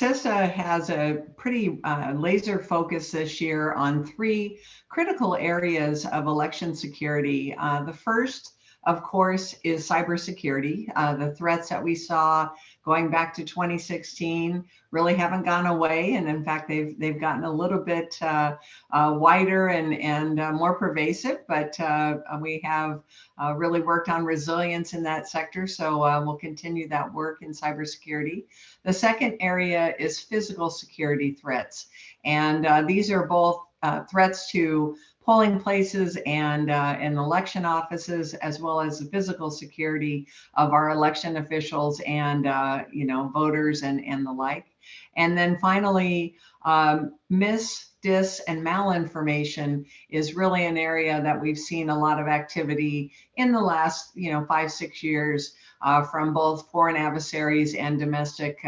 CISA has a pretty laser focus this year on three critical areas of election security. The first, of course, is cybersecurity. The threats that we saw going back to 2016 really haven't gone away, and in fact, they've gotten a little bit wider and more pervasive. But we have really worked on resilience in that sector, so we'll continue that work in cybersecurity. The second area is physical security threats, and these are both threats to polling places and election offices, as well as the physical security of our election officials and voters and the like. And then finally, dis, and malinformation is really an area that we've seen a lot of activity in the last 5-6 years from both foreign adversaries and domestic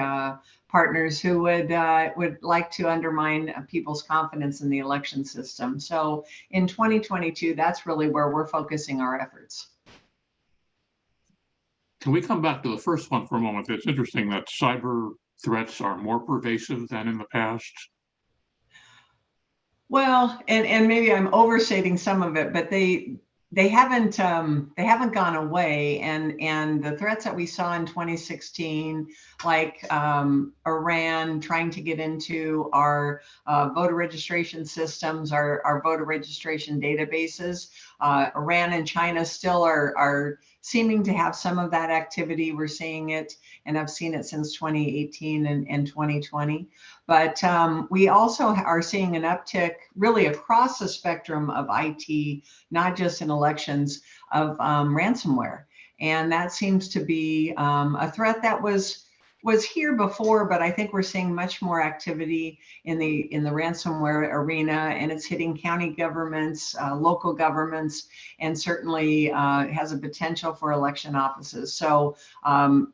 partners who would like to undermine people's confidence in the election system. So in 2022, that's really where we're focusing our efforts. Can we come back to the first one for a moment? It's interesting that cyber threats are more pervasive than in the past. Well, and maybe I'm overstating some of it, but they haven't gone away, and the threats that we saw in 2016, like Iran trying to get into our voter registration systems, our voter registration databases. Iran and China still are seeming to have some of that activity. We're seeing it, and I've seen it since 2018 and 2020. But we also are seeing an uptick really across the spectrum of IT, not just in elections, of ransomware. And that seems to be a threat that was here before, but I think we're seeing much more activity in the ransomware arena, and it's hitting county governments, local governments, and certainly has a potential for election offices. So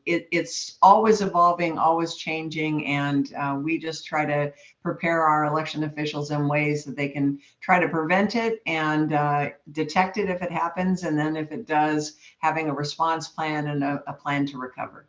it's always evolving, always changing, and we just try to prepare our election officials in ways that they can try to prevent it and detect it if it happens, and then if it does, having a response plan and a plan to recover.